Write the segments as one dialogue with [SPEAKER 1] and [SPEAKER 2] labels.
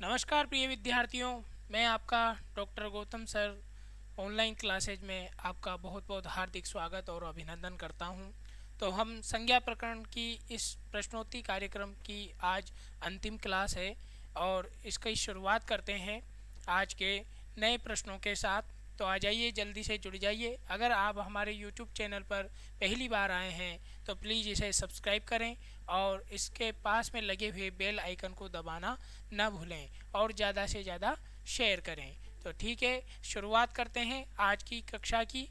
[SPEAKER 1] नमस्कार प्रिय विद्यार्थियों, मैं आपका doctor Gautam sir online classes में आपका बहुत बहुत हार्दिक स्वागत और अभिनंदन करता हूं। तो हम संज्ञा प्रकरण की इस प्रश्नोत्तरी कार्यक्रम की आज अंतिम क्लास है और इसकी शुरुआत करते हैं आज के नए प्रश्नों के साथ। तो आ जाइए, जल्दी से जुड़ जाइए। अगर आप हमारे YouTube चैनल पर पहली बार आए हैं तो प्लीज़ इसे सब्सक्राइब करें और इसके पास में लगे हुए बेल आइकन को दबाना न भूलें और ज़्यादा से ज़्यादा शेयर करें। तो ठीक है, शुरुआत करते हैं आज की कक्षा की।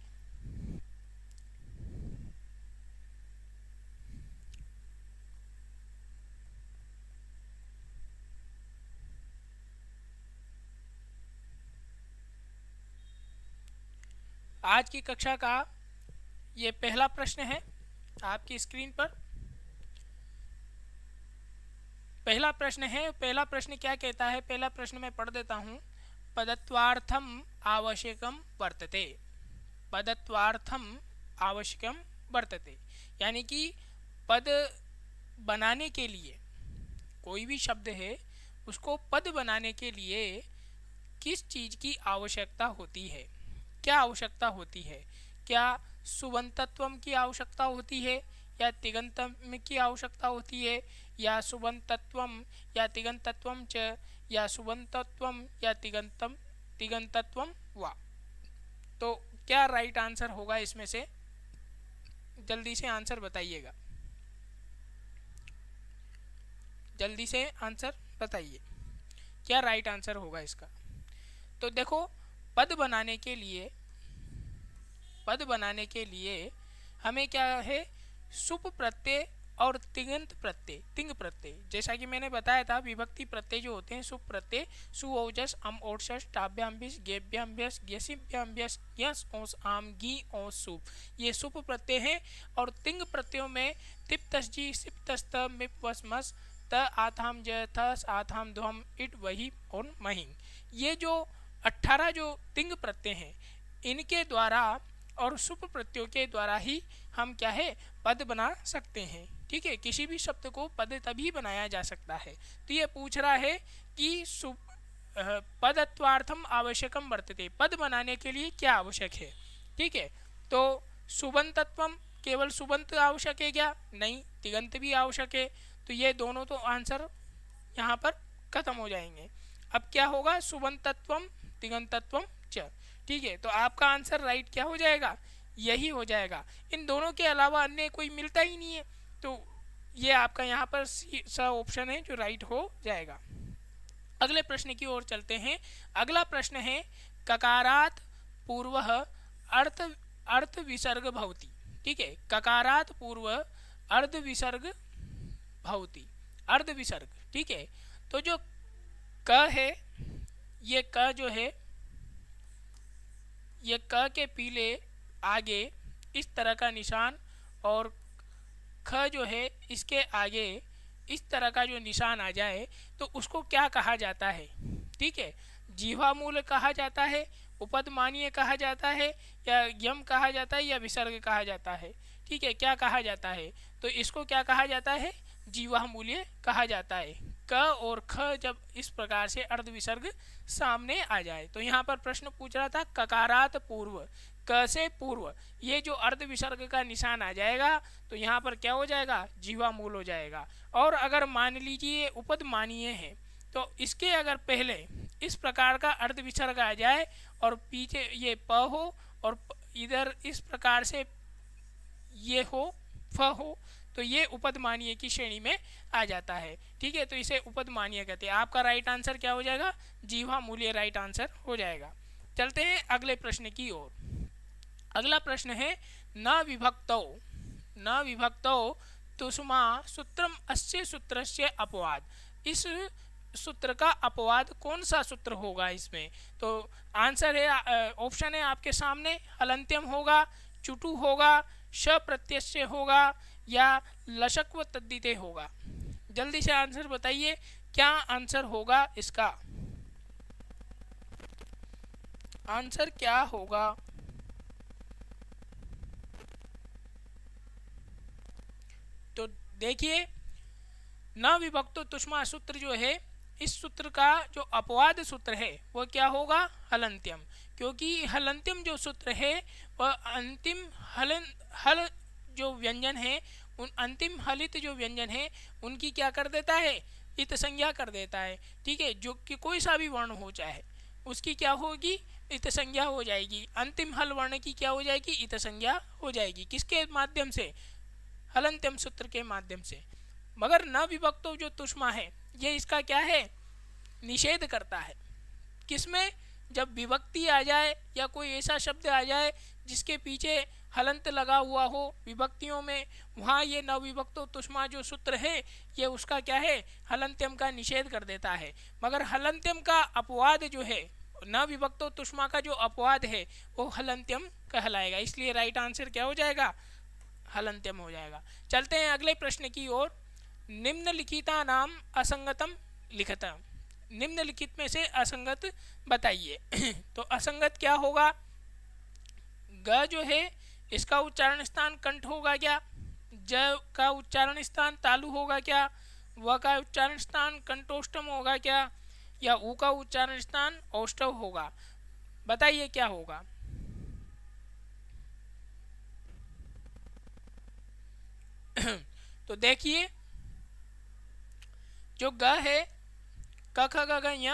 [SPEAKER 1] आज की कक्षा का ये पहला प्रश्न है आपकी स्क्रीन पर। पहला प्रश्न क्या कहता है? पहला प्रश्न मैं पढ़ देता हूँ। पदत्वार्थम आवश्यकम वर्तते। पदत्वार्थम आवश्यकम वर्तते यानी कि पद बनाने के लिए, कोई भी शब्द है उसको पद बनाने के लिए किस चीज़ की आवश्यकता होती है? क्या आवश्यकता होती है? क्या सुबंतत्वम की आवश्यकता होती है या तिगंतम की आवश्यकता होती है या सुबंतत्वम या तिगंतत्वम च या सुबंतत्वम या तिगंतत्वम वा? तो क्या राइट आंसर होगा इसमें से? जल्दी से आंसर बताइएगा, जल्दी से आंसर बताइए, क्या राइट आंसर होगा इसका? तो देखो, पद बनाने के लिए हमें क्या है? सुप प्रत्यय और तिङंत प्रत्यय, तिंग प्रत्यय। जैसा कि मैंने बताया था, विभक्ति प्रत्यय जो होते हैं सुप प्रत्यय, सु ओजस अम ओटस टाभ्याम्भिस गेभ्याम्भ्यस ग्यसिभ्याम्भ्यस यस ओस आम गी ओस सुप, ये सुप प्रत्यय है। और तिंग प्रत्ययों में तिप तस जी सिप तस त मिप वस मस त आथाम ज थस आथाम ध्वम इट वही और महिंग, ये जो 18 जो तिंग प्रत्यय हैं, इनके द्वारा और सुप प्रत्ययों के द्वारा ही हम क्या है? पद बना सकते हैं। ठीक है, किसी भी शब्द को पद तभी बनाया जा सकता है। तो ये पूछ रहा है कि पदत्वार्थम आवश्यकम वर्तते, पद बनाने के लिए क्या आवश्यक है? ठीक है, तो सुबंतत्वम, केवल सुबंत आवश्यक है क्या? नहीं, तिगंत भी आवश्यक है। तो ये दोनों तो आंसर यहाँ पर खत्म हो जाएंगे। अब क्या होगा? सुबंतत्वम तिगंतत्वम च। ठीक है, तो आपका आंसर राइट क्या हो जाएगा? यही हो जाएगा। इन दोनों के अलावा अन्य कोई मिलता ही नहीं है, तो ये आपका यहाँ पर सा ऑप्शन है जो राइट हो जाएगा। अगले प्रश्न की ओर चलते हैं। अगला प्रश्न है ककारात पूर्व अर्थ विसर्ग भवति। ठीक है, ककारात पूर्व अर्ध विसर्ग भवति, अर्ध विसर्ग। ठीक है, तो जो क है, ये क जो है, ये क के पीले आगे इस तरह का निशान और ख जो है इसके आगे इस तरह का जो निशान आ जाए तो उसको क्या कहा जाता है? ठीक है, जीवा मूल कहा जाता है, उपदमानीय कहा जाता है, या यम कहा जाता है, या विसर्ग कहा जाता है? ठीक है, क्या कहा जाता है? तो इसको क्या कहा जाता है? जीवा मूल्य कहा जाता है। क और ख जब इस प्रकार से अर्ध विसर्ग सामने आ जाए, तो यहाँ पर प्रश्न पूछ रहा था ककारात पूर्व, क से पूर्व ये जो अर्ध विसर्ग का निशान आ जाएगा तो यहाँ पर क्या हो जाएगा? जीवा मूल हो जाएगा। और अगर मान लीजिए उपद मानीय है तो इसके अगर पहले इस प्रकार का अर्ध विसर्ग आ जाए और पीछे ये प हो और इधर इस प्रकार से ये हो फ हो, तो ये उपदमानीय की श्रेणी में आ जाता है। ठीक है, तो इसे उपदमानीय कहते हैं। आपका राइट आंसर क्या हो जाएगा? जीवा मूल्य राइट आंसर हो जाएगा। चलते हैं अगले प्रश्न की ओर। अगला प्रश्न है न विभक्तौ तुष्मा सूत्रम अस्य सूत्रस्य अपवाद। इस सूत्र का अपवाद कौन सा सूत्र होगा इसमें? तो आंसर है, ऑप्शन है आपके सामने, हलंत्यम होगा, चुटु होगा, श प्रत्यय होगा, या लशक्व तद्धिते होगा। जल्दी से आंसर बताइए, क्या आंसर होगा इसका? आंसर क्या होगा? तो देखिए, न विभक्तो तुष्मा सूत्र जो है इस सूत्र का जो अपवाद सूत्र है वो क्या होगा, हलंत्यम, क्योंकि हलंत्यम जो सूत्र है वह अंतिम हल जो व्यंजन है, उन अंतिम हलित जो व्यंजन है उनकी क्या कर देता है, इत संज्ञा कर देता है। ठीक है, जो कि कोई सा भी वर्ण हो चाहे उसकी क्या होगी, इत संज्ञा हो जाएगी। अंतिम हल वर्ण की क्या हो जाएगी, इत संज्ञा हो जाएगी। किसके माध्यम से, हलंत्यम सूत्र के माध्यम से। मगर न विभक्तो जो तुष्मा है ये इसका क्या है, निषेध करता है। किसमें, जब विभक्ति आ जाए या कोई ऐसा शब्द आ जाए जिसके पीछे हलंत लगा हुआ हो विभक्तियों में, वहाँ ये न विभक्तो तुष्मा जो सूत्र है ये उसका क्या है, हलंत्यम का निषेध कर देता है। मगर हलंत्यम का अपवाद जो है, न विभक्तो तुष्मा का जो अपवाद है वो हलंत्यम कहलाएगा। इसलिए राइट आंसर क्या हो जाएगा, हलंत्यम हो जाएगा। चलते हैं अगले प्रश्न की ओर। निम्नलिखिता नाम असंगतम लिखता, निम्नलिखित में से असंगत बताइए। तो असंगत क्या होगा, ग जो है इसका उच्चारण स्थान कंठ होगा क्या, ज का उच्चारण स्थान तालु होगा क्या, व का उच्चारण स्थान कंठोष्टम होगा क्या, या उ का उच्चारण स्थान औष्ठव होगा। बताइए क्या होगा। तो देखिए जो ग है, क ख ग घ ञ,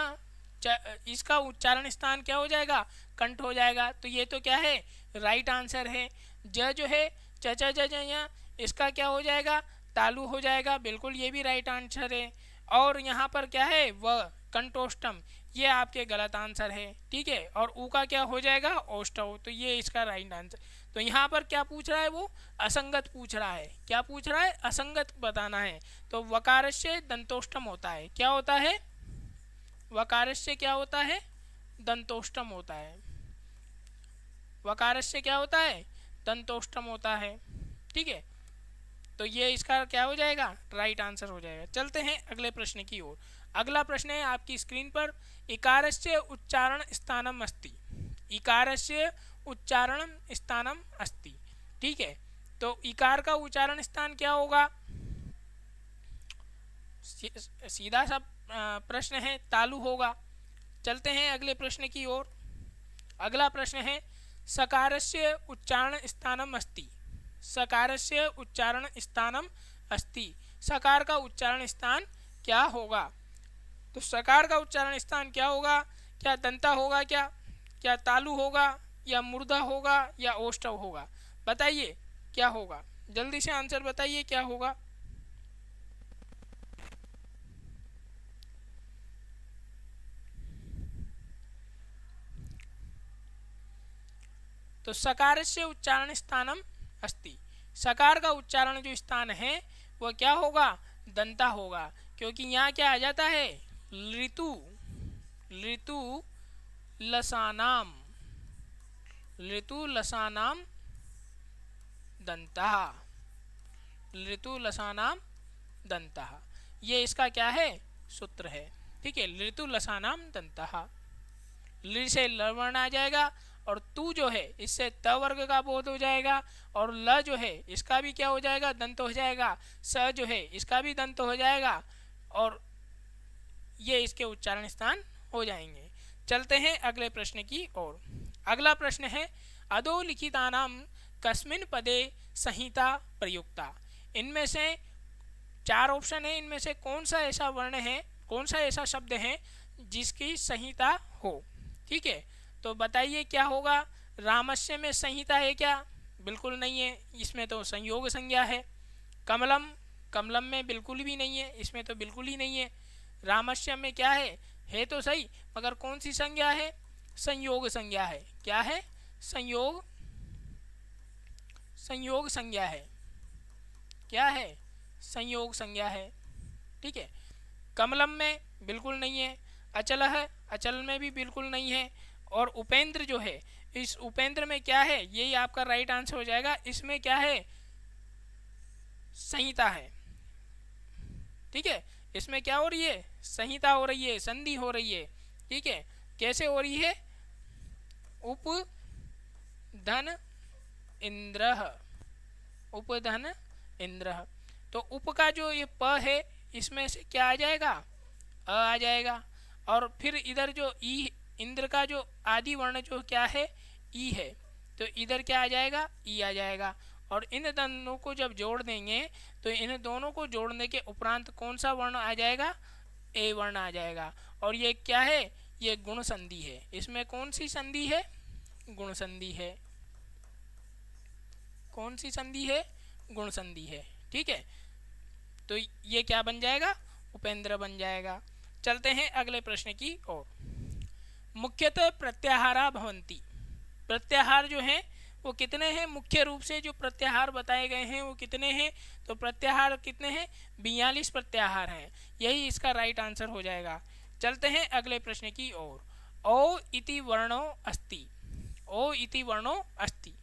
[SPEAKER 1] इसका उच्चारण स्थान क्या हो जाएगा, कंठ हो जाएगा। तो ये तो क्या है, राइट आंसर है। ज जो है च च ज ज ञ, इसका क्या हो जाएगा, तालु हो जाएगा। बिल्कुल ये भी राइट आंसर है। और यहाँ पर क्या है, व कंठोष्टम, ये आपके गलत आंसर है। ठीक है, और उ का क्या हो जाएगा, औष्ठव। तो ये इसका राइट आंसर। तो यहाँ पर क्या पूछ रहा है, वो असंगत पूछ रहा है। क्या पूछ रहा है, असंगत बताना है। तो वकारस्य दंतोष्टम होता है, क्या होता है, वकारस्य क्या होता है, दंतोष्टम होता है। वकारस्य क्या होता है, दंतोष्टम होता है। ठीक है, तो ये इसका क्या हो जाएगा, राइट आंसर हो जाएगा। चलते हैं अगले प्रश्न की ओर। अगला प्रश्न है आपकी स्क्रीन पर, इकारस्य उच्चारण स्थानम अस्ति, इकारस्य उच्चारण स्थानम अस्ति। ठीक है, तो इकार का उच्चारण स्थान क्या होगा, सीधा सा प्रश्न है, तालु होगा। चलते हैं अगले प्रश्न की ओर। अगला प्रश्न है, सकारस्य उच्चारण स्थानम अस्ति, सकारस्य उच्चारण स्थानम अस्ति, सकार का उच्चारण स्थान क्या होगा। तो सकार का उच्चारण स्थान क्या होगा, क्या दंता होगा, क्या तालु होगा, या मूर्धा होगा, या औष्ठव होगा। बताइए क्या होगा, जल्दी से आंसर बताइए क्या होगा। तो सकारस्य उच्चारण स्थानम अस्ति, सकार का उच्चारण जो स्थान है वह क्या होगा, दंता होगा। क्योंकि यहाँ क्या आ जाता है, ऋतु, ऋतु लसानाम, ऋतु लसानाम दंता, ऋतु लसानाम दंता, ये इसका क्या है, सूत्र है। ठीक है, ऋतु लसानाम दंता, ल से ल वर्ण आ जाएगा, और तू जो है इससे त वर्ग का बोध हो जाएगा, और ल जो है इसका भी क्या हो जाएगा, दंत हो जाएगा, स जो है इसका भी दंत हो जाएगा, और ये इसके उच्चारण स्थान हो जाएंगे। चलते हैं अगले प्रश्न की ओर। अगला प्रश्न है, अधोलिखितानाम कस्मिन् पदे संहिता प्रयुक्ता। इनमें से 4 ऑप्शन है, इनमें से कौन सा ऐसा वर्ण है, कौन सा ऐसा शब्द है जिसकी संहिता हो। ठीक है, तो बताइए क्या होगा। रामस्य में संहिता है क्या, बिल्कुल नहीं है, इसमें तो संयोग संज्ञा है। कमलम, कमलम में बिल्कुल भी नहीं है, इसमें तो बिल्कुल ही नहीं है। रामस्य में क्या है तो सही, मगर कौन सी संज्ञा है, संयोग संज्ञा है। क्या है, संयोग, संयोग संज्ञा है। क्या है, संयोग संज्ञा है। ठीक है, कमलम में बिल्कुल नहीं है, अचल है, अचल में भी बिल्कुल नहीं है, और उपेंद्र जो है, इस उपेंद्र में क्या है, यही आपका राइट आंसर हो जाएगा। इसमें क्या है, संहिता है। ठीक है, इसमें क्या हो रही है, संहिता हो रही है, संधि हो रही है। ठीक है, कैसे हो रही है, उपधन इंद्र, उपधन इंद्र। तो उप का जो ये प है इसमें से क्या आ जाएगा, आ जाएगा। और फिर इधर जो ई, इंद्र का जो आदि वर्ण जो क्या है, ई है, तो इधर क्या आ जाएगा, ई आ जाएगा। और इन दोनों को जब जोड़ देंगे तो इन दोनों को जोड़ने के उपरांत कौन सा वर्ण आ जाएगा, ए वर्ण आ जाएगा। और ये क्या है, ये गुण संधि है। इसमें कौन सी संधि है, गुण संधि है। कौन सी संधि है, गुण संधि है। ठीक है, तो ये क्या बन जाएगा, उपेंद्र बन जाएगा। चलते हैं अगले प्रश्न की ओर। मुख्यतः प्रत्याहारा भवंती, प्रत्याहार जो हैं वो कितने हैं, मुख्य रूप से जो प्रत्याहार बताए गए हैं वो कितने हैं, तो प्रत्याहार कितने हैं, 42 प्रत्याहार हैं। यही इसका राइट आंसर हो जाएगा। चलते हैं अगले प्रश्न की ओर। ओ इति वर्णो अस्ति, ओ इति वर्णो अस्ति,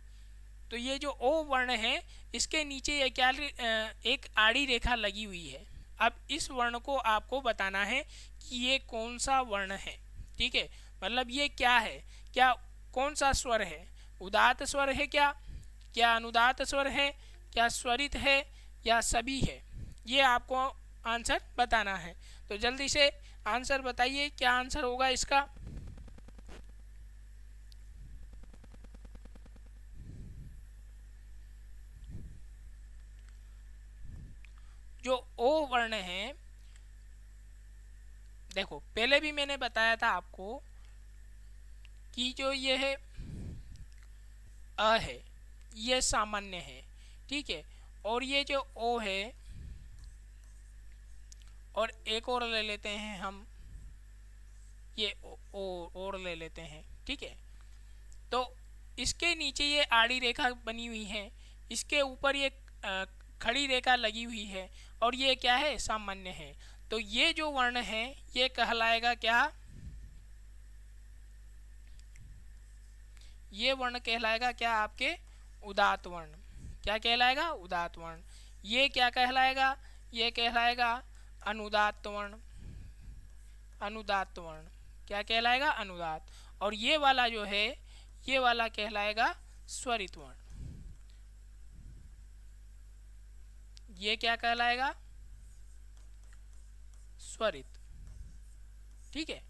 [SPEAKER 1] तो ये जो ओ वर्ण है इसके नीचे ये क्या, एक आड़ी रेखा लगी हुई है। अब इस वर्ण को आपको बताना है कि ये कौन सा वर्ण है। ठीक है, मतलब ये क्या है, क्या कौन सा स्वर है, उदात्त स्वर है क्या, क्या अनुदात्त स्वर है, क्या स्वरित है, या सभी है, ये आपको आंसर बताना है। तो जल्दी से आंसर बताइए, क्या आंसर होगा इसका। जो ओ वर्ण है, देखो पहले भी मैंने बताया था आपको कि जो ये है अ है, ये सामान्य है। ठीक है, और ये जो ओ है, और एक और ले लेते हैं हम, ये ओ और ले लेते हैं। ठीक है, तो इसके नीचे ये आड़ी रेखा बनी हुई है, इसके ऊपर ये खड़ी रेखा लगी हुई है, और ये क्या है, सामान्य है। तो ये जो वर्ण है ये कहलाएगा क्या, ये वर्ण कहलाएगा क्या, आपके उदात्त वर्ण। क्या कहलाएगा, उदात्त वर्ण। ये क्या कहलाएगा, ये कहलाएगा अनुदात्त वर्ण। अनुदात्त वर्ण क्या कहलाएगा, अनुदात्त। और ये वाला जो है, ये वाला कहलाएगा स्वरित वर्ण। ये क्या कहलाएगा, स्वरित। ठीक है,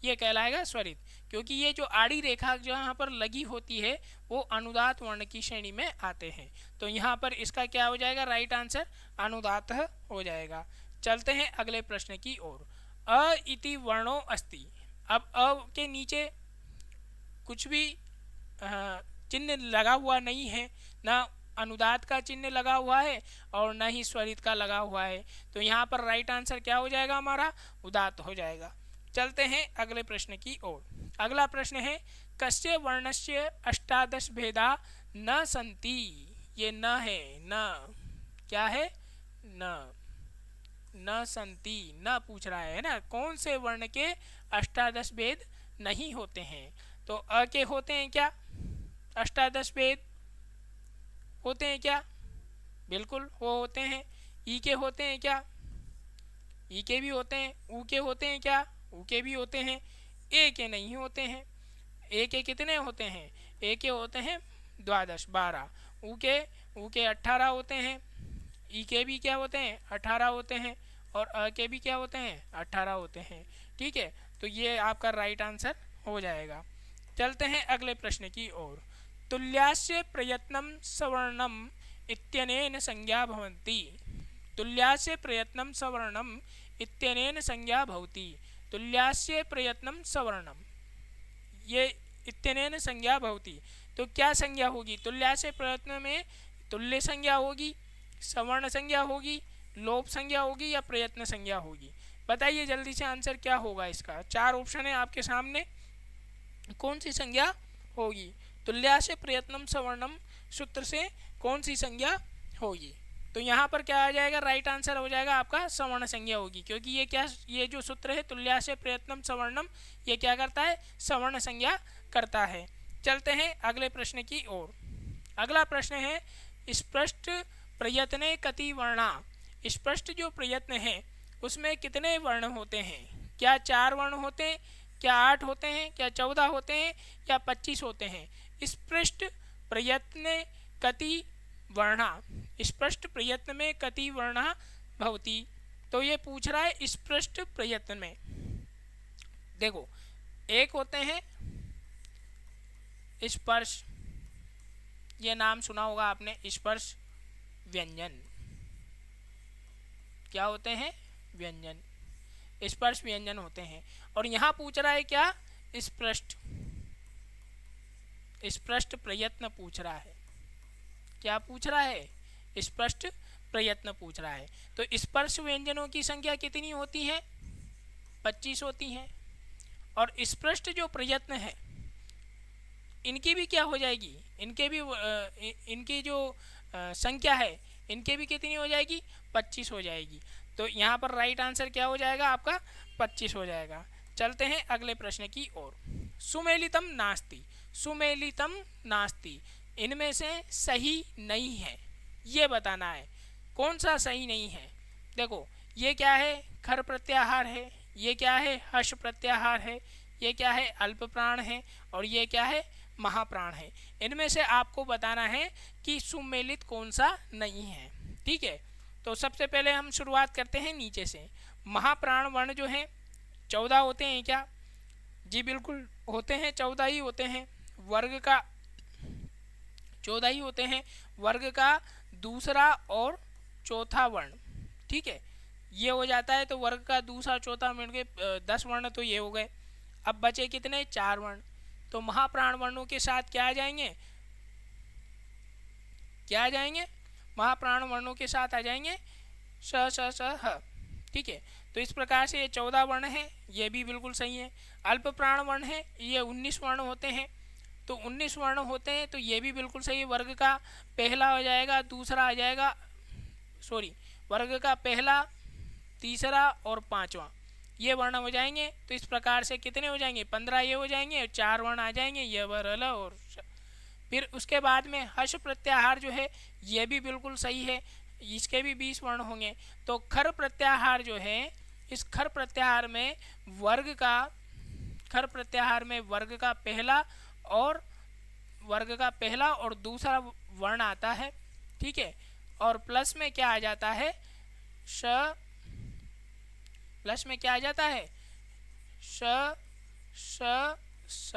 [SPEAKER 1] ये कहलाएगा स्वरित, क्योंकि ये जो आड़ी रेखा जो यहाँ पर लगी होती है वो अनुदात्त वर्ण की श्रेणी में आते हैं। तो यहाँ पर इसका क्या हो जाएगा, राइट आंसर अनुदात्त हो जाएगा। चलते हैं अगले प्रश्न की ओर। अ इति वर्णो अस्ति, अब अ के नीचे कुछ भी चिन्ह लगा हुआ नहीं है, ना अनुदात्त का चिन्ह लगा हुआ है और न ही स्वरित का लगा हुआ है। तो यहाँ पर राइट आंसर क्या हो जाएगा, हमारा उदात्त हो जाएगा। चलते हैं अगले प्रश्न की ओर। अगला प्रश्न है, कस्य वर्णस्य अष्टादश भेदा न संति। ये न है, न क्या है, न संति, न पूछ रहा है ना, कौन से वर्ण के अष्टादश भेद नहीं होते हैं। तो अ के होते हैं क्या अष्टादश भेद, होते हैं क्या, बिल्कुल वो होते हैं। ई के होते हैं क्या, ई के भी होते हैं। ऊ के होते हैं क्या, ऊ के भी होते हैं। ए के नहीं होते हैं। ए के कितने होते हैं, ए के होते हैं 12। ऊ के 18 होते हैं। ई के भी क्या होते हैं, 18 होते हैं। और अ के भी क्या होते हैं, 18 होते हैं। ठीक है, तो ये आपका राइट आंसर हो जाएगा। चलते हैं अगले प्रश्न की ओर। तुल्यास्य प्रयत्नं सवर्णम इत्यनेन संज्ञा भवन्ति। तुल्यास्य प्रयत्नं सवर्णम इत्यनेन संज्ञा भवति। तुल्यास्य प्रयत्नं सवर्णम, ये इत्यनेन संज्ञा भवति, तो क्या संज्ञा होगी, तुल्यास्य प्रयत्न में तुल्य संज्ञा होगी, सवर्ण संज्ञा होगी, लोप संज्ञा होगी, या प्रयत्न संज्ञा होगी। बताइए जल्दी से आंसर क्या होगा इसका। 4 ऑप्शन है आपके सामने, कौन सी संज्ञा होगी। तुल्यास्य प्रयत्नम सवर्णम सूत्र से कौन सी संज्ञा होगी। तो यहाँ पर क्या आ जाएगा, राइट आंसर हो जाएगा आपका सवर्ण संज्ञा होगी, क्योंकि ये क्या, ये जो सूत्र है तुल्यास्य प्रयत्नम सवर्णम, ये क्या करता है, सवर्ण संज्ञा करता है। चलते हैं अगले प्रश्न की ओर। अगला प्रश्न है, स्पष्ट प्रयत्ने कति वर्णा। स्पष्ट जो प्रयत्न है उसमें कितने वर्ण होते हैं, क्या 4 वर्ण होते हैं, क्या 8 होते हैं, क्या 14 होते हैं, या 25 होते हैं। स्पष्ट प्रयत्न कति वर्णा, स्पष्ट प्रयत्न में कति वर्णा भवति। तो ये पूछ रहा है स्पष्ट प्रयत्न में। देखो, एक होते हैं स्पर्श, ये नाम सुना होगा आपने, स्पर्श व्यंजन। क्या होते हैं? व्यंजन, स्पर्श व्यंजन होते हैं। और यहाँ पूछ रहा है क्या? स्पष्ट प्रयत्न पूछ रहा है। क्या पूछ रहा है? स्पष्ट प्रयत्न पूछ रहा है। तो स्पर्श व्यंजनों की संख्या कितनी होती है? 25 होती है। और स्पष्ट जो प्रयत्न है इनकी भी क्या हो जाएगी? इनके भी इनकी जो संख्या है इनके भी कितनी हो जाएगी? 25 हो जाएगी। तो यहाँ पर राइट आंसर क्या हो जाएगा आपका? 25 हो जाएगा। चलते हैं अगले प्रश्न की ओर। सुमेलितम नास्ति, सुमेलितम नास्ति, इनमें से सही नहीं है, ये बताना है। कौन सा सही नहीं है? देखो, ये क्या है? खर प्रत्याहार है, ये क्या है? हर्ष प्रत्याहार है, ये क्या है? अल्प प्राण है, और ये क्या है? महाप्राण है। इनमें से आपको बताना है कि सुमेलित कौन सा नहीं है। ठीक है, तो सबसे पहले हम शुरुआत करते हैं नीचे से। महाप्राण वर्ण जो है 14 होते हैं क्या? जी बिल्कुल होते हैं, 14 ही होते हैं। वर्ग का 14 ही होते हैं। वर्ग का दूसरा और चौथा वर्ण, ठीक है, ये हो जाता है। तो वर्ग का दूसरा चौथा मिल के 10 वर्ण तो ये हो गए। अब बचे कितने? 4 वर्ण। तो महाप्राण वर्णों के साथ क्या आ जाएंगे? क्या आ जाएंगे? महाप्राण वर्णों के साथ आ जाएंगे स स स ह। ठीक है, तो इस प्रकार से ये 14 वर्ण है, ये भी बिल्कुल सही है। अल्प प्राण वर्ण है, ये 19 वर्ण होते हैं। तो 19 वर्ण होते हैं, तो ये भी बिल्कुल सही है। वर्ग का पहला हो जाएगा, दूसरा आ जाएगा, सॉरी, वर्ग का पहला, तीसरा और पांचवा ये वर्ण हो जाएंगे। तो इस प्रकार से कितने हो जाएंगे? 15 ये हो जाएंगे, और 4 वर्ण आ जाएंगे, ये वर्ण और फिर उसके बाद में हर्ष प्रत्याहार जो है ये भी बिल्कुल सही है, इसके भी 20 वर्ण होंगे। तो खर प्रत्याहार जो है, इस खर प्रत्याहार में वर्ग का पहला और दूसरा वर्ण आता है। ठीक है, और प्लस में क्या आ जाता है? प्लस में क्या आ जाता है? श स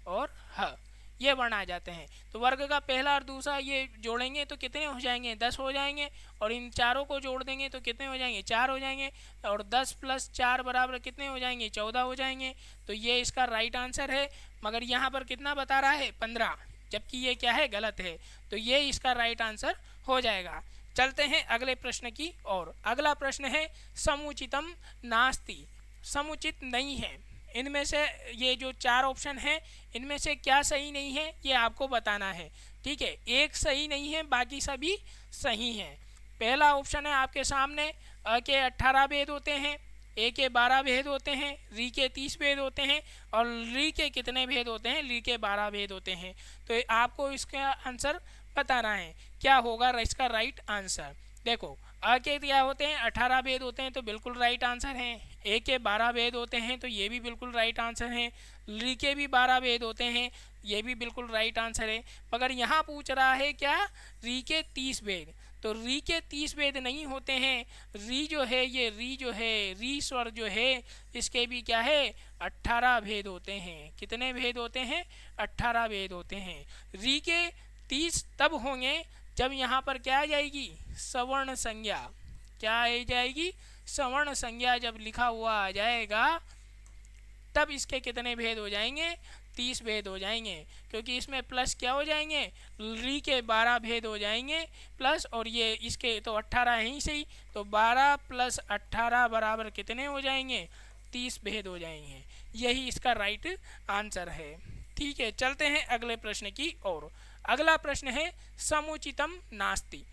[SPEAKER 1] और ह, ये वर्ण आ जाते हैं। तो वर्ग का पहला और दूसरा ये जोड़ेंगे तो कितने हो जाएंगे? 10 हो जाएंगे। और इन चारों को जोड़ देंगे तो कितने हो जाएंगे? 4 हो जाएंगे। और 10 + 4 बराबर कितने हो जाएंगे? 14 हो जाएंगे। तो ये इसका राइट आंसर है। मगर यहाँ पर कितना बता रहा है? 15, जबकि ये क्या है? गलत है। तो ये इसका राइट आंसर हो जाएगा। चलते हैं अगले प्रश्न की ओर। अगला प्रश्न है समुचितम नास्ति, समुचित नहीं है। इनमें से ये जो 4 ऑप्शन हैं इनमें से क्या सही नहीं है ये आपको बताना है। ठीक है, एक सही नहीं है, बाकी सभी सही हैं। पहला ऑप्शन है आपके सामने, अ के 18 भेद होते हैं, ए के 12 भेद होते हैं, री के 30 भेद होते हैं, और री के कितने भेद होते हैं? ली के 12 भेद होते हैं। तो आपको इसका आंसर बताना है, क्या होगा इसका राइट आंसर। देखो, अ के क्या होते हैं? 18 भेद होते हैं, तो बिल्कुल राइट आंसर है। ए के 12 भेद होते हैं, तो ये भी बिल्कुल राइट आंसर है। ली के भी 12 भेद होते हैं, ये भी बिल्कुल राइट आंसर है। मगर यहाँ पूछ रहा है क्या? री के 30 भेद। तो री के 30 भेद नहीं होते हैं। री जो है, ये री जो है, री स्वर जो है, इसके भी क्या है? 18 भेद होते हैं। कितने भेद होते हैं? 18 भेद होते हैं। री के 30 तब होंगे जब यहाँ पर क्या आ जाएगी? सवर्ण संज्ञा। क्या आ जाएगी? सवर्ण संज्ञा जब लिखा हुआ आ जाएगा तब इसके कितने भेद हो जाएंगे? 30 भेद हो जाएंगे, क्योंकि इसमें प्लस क्या हो जाएंगे? री के 12 भेद हो जाएंगे प्लस, और ये इसके तो 18 है ही सही, तो 12 + 18 बराबर कितने हो जाएंगे? 30 भेद हो जाएंगे। यही इसका राइट आंसर है। ठीक है, चलते हैं अगले प्रश्न की ओर। अगला प्रश्न है समुचितम नास्ति,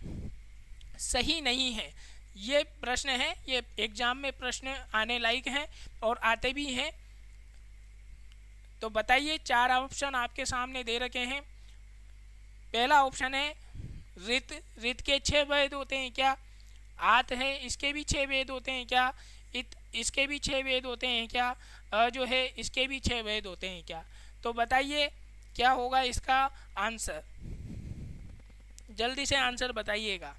[SPEAKER 1] सही नहीं है। ये प्रश्न है, ये एग्जाम में प्रश्न आने लायक हैं और आते भी हैं। तो बताइए, 4 ऑप्शन आपके सामने दे रखे हैं। पहला ऑप्शन है रित, रित के 6 भेद होते हैं क्या? आत है, इसके भी 6 भेद होते हैं क्या? इत, इसके भी 6 भेद होते हैं क्या? अ जो है, इसके भी 6 भेद होते हैं क्या? तो बताइए क्या होगा इसका आंसर। जल्दी से आंसर बताइएगा,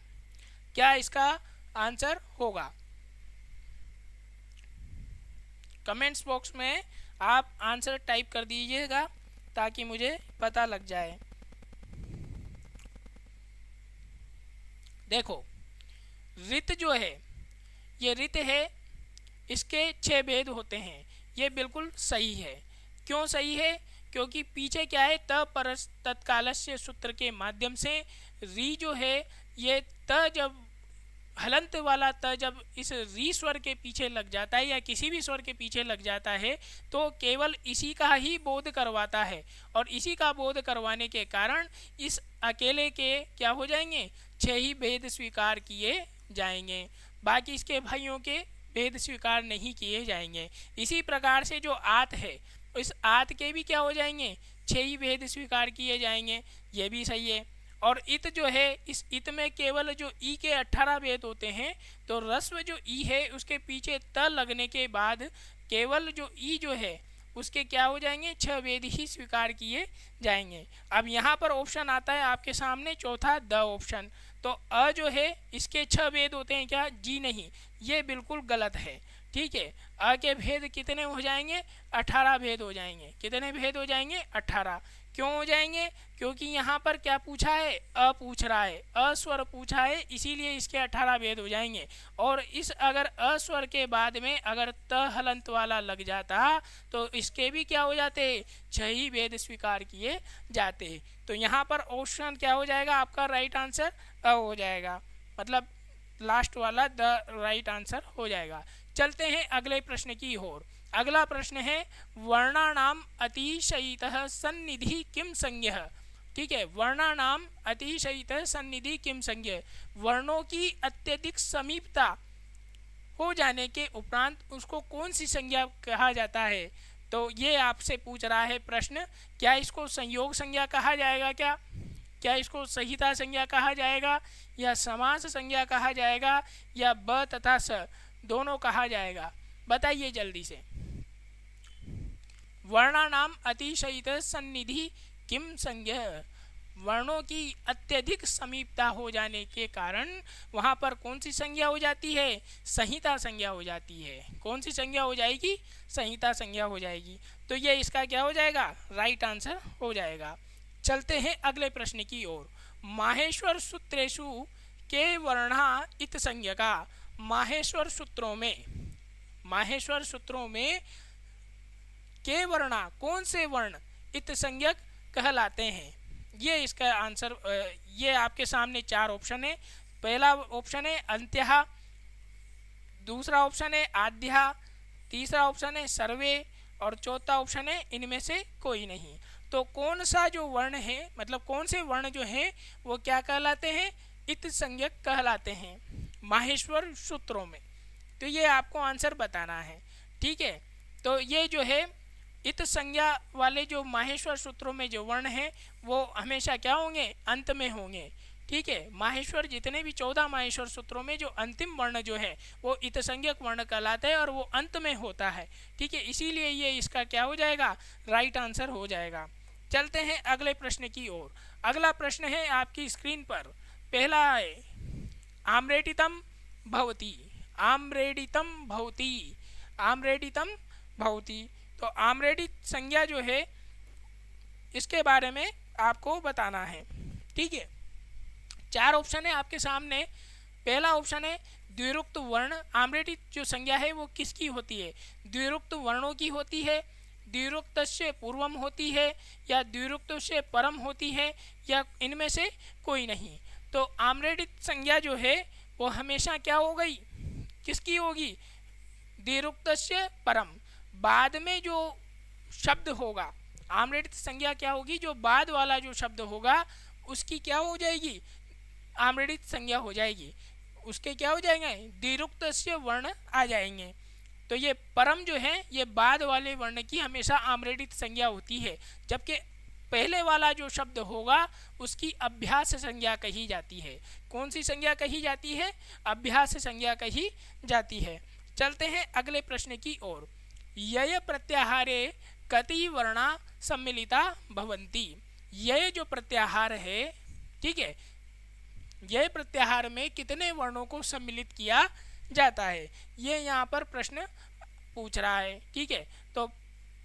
[SPEAKER 1] क्या इसका आंसर होगा। कमेंट्स बॉक्स में आप आंसर टाइप कर दीजिएगा ताकि मुझे पता लग जाए। देखो रित जो है, ये रित है, इसके 6 भेद होते हैं, ये बिल्कुल सही है। क्यों सही है? क्योंकि पीछे क्या है, त परस तत्कालस्य सूत्र के माध्यम से री जो है, ये त जब हलंत वाला त जब इस री स्वर के पीछे लग जाता है या किसी भी स्वर के पीछे लग जाता है तो केवल इसी का ही बोध करवाता है, और इसी का बोध करवाने के कारण इस अकेले के क्या हो जाएंगे, 6 ही भेद स्वीकार किए जाएंगे, बाकी इसके भाइयों के भेद स्वीकार नहीं किए जाएंगे। इसी प्रकार से जो आत है, इस आत के भी क्या हो जाएंगे, 6 ही भेद स्वीकार किए जाएंगे, ये भी सही है। और इत जो है, इस इत में केवल जो ई के 18 भेद होते हैं, तो रस्व जो ई है उसके पीछे त लगने के बाद केवल जो ई जो है उसके क्या हो जाएंगे, 6 भेद ही स्वीकार किए जाएंगे। अब यहाँ पर ऑप्शन आता है आपके सामने चौथा द ऑप्शन, तो अ जो है इसके 6 भेद होते हैं क्या, जी नहीं, ये बिल्कुल गलत है। ठीक है, अ के भेद कितने हो जाएंगे, 18 भेद हो जाएंगे। कितने भेद हो जाएंगे, 18। क्यों हो जाएंगे, क्योंकि यहाँ पर क्या पूछा है, अ पूछ रहा है, अस्वर पूछा है, इसीलिए इसके 18 भेद हो जाएंगे। और इस अगर अस्वर के बाद में अगर त हलंत वाला लग जाता तो इसके भी क्या हो जाते, 6 ही भेद स्वीकार किए जाते। तो यहाँ पर ऑप्शन क्या हो जाएगा आपका, राइट आंसर अ हो जाएगा, मतलब लास्ट वाला द राइट आंसर हो जाएगा। चलते हैं अगले प्रश्न की ओर। अगला प्रश्न है वर्णानाम अतिशयितः सन्निधि किम संज्ञः। ठीक है, वर्णानाम अतिशयितः सन्निधि किम संज्ञः, वर्णों की अत्यधिक समीपता हो जाने के उपरांत उसको कौन सी संज्ञा कहा जाता है। तो ये आपसे पूछ रहा है प्रश्न, क्या इसको संयोग संज्ञा कहा जाएगा, क्या इसको संहिता संज्ञा कहा जाएगा, या समास संज्ञा कहा जाएगा, या ब तथा स दोनों कहा जाएगा, बताइए जल्दी से। वर्णानाम अतिशयित सन्निधि किम संज्ञः, वर्णों की अत्यधिक समीपता हो जाने के कारण वहाँ पर कौन सी संज्ञा हो जाती है, संहिता संज्ञा हो जाती है। कौन सी संज्ञा हो जाएगी, संहिता संज्ञा हो जाएगी। तो ये इसका क्या हो जाएगा, राइट आंसर हो जाएगा। चलते हैं अगले प्रश्न की ओर। माहेश्वर सूत्रेषु के वर्णा इत संज्ञका, माहेश्वर सूत्रों में के वर्णा कौन से वर्ण इत संज्ञक कहलाते हैं। ये इसका आंसर, ये आपके सामने 4 ऑप्शन है। पहला ऑप्शन है अंत्यः, दूसरा ऑप्शन है आद्यः, तीसरा ऑप्शन है सर्वे, और चौथा ऑप्शन है इनमें से कोई नहीं। तो कौन सा जो वर्ण है, मतलब कौन से वर्ण जो है वो क्या कहलाते हैं, इत संज्ञक कहलाते हैं माहेश्वर सूत्रों में। तो ये आपको आंसर बताना है। ठीक है, तो ये जो है इत संज्ञा वाले जो माहेश्वर सूत्रों में जो वर्ण हैं वो हमेशा क्या होंगे, अंत में होंगे। ठीक है, माहेश्वर जितने भी 14 माहेश्वर सूत्रों में जो अंतिम वर्ण जो है वो इत संज्ञक वर्ण कहलाता है और वो अंत में होता है। ठीक है, इसीलिए ये इसका क्या हो जाएगा, राइट आंसर हो जाएगा। चलते हैं अगले प्रश्न की ओर। अगला प्रश्न है आपकी स्क्रीन पर, पहला है आम्रेडितम भवति, आम्रेडितम भवति, आम्रेडितम भवति। तो आम्रेडित संज्ञा जो है इसके बारे में आपको बताना है। ठीक है, 4 ऑप्शन है आपके सामने। पहला ऑप्शन है द्विरुक्त वर्ण, आम्रेडित जो संज्ञा है वो किसकी होती है, द्विरुक्त वर्णों की होती है, द्विरुक्त से पूर्वम होती है, या द्विरुक्त से परम होती है, या इनमें से कोई नहीं। तो आम्रेडित संज्ञा जो है वो हमेशा क्या हो गई, किसकी होगी, द्विरुक्त से परम। बाद में जो शब्द होगा, आम्रेडित संज्ञा क्या होगी, जो बाद वाला जो शब्द होगा उसकी क्या हो जाएगी, आम्रेडित संज्ञा हो जाएगी, उसके क्या हो जाएंगे, द्विरुक्त से वर्ण आ जाएंगे। तो ये परम जो है ये बाद वाले वर्ण की हमेशा आम्रेडित संज्ञा होती है, जबकि पहले वाला जो शब्द होगा उसकी अभ्यास संज्ञा कही जाती है। कौन सी संज्ञा कही जाती है, अभ्यास संज्ञा कही जाती है। चलते हैं अगले प्रश्न की ओर। यय प्रत्याहारे कति वर्णा सम्मिलिता भवन्ति, यय जो प्रत्याहार है, ठीक है, यह प्रत्याहार में कितने वर्णों को सम्मिलित किया जाता है, ये यहाँ पर प्रश्न पूछ रहा है। ठीक है, तो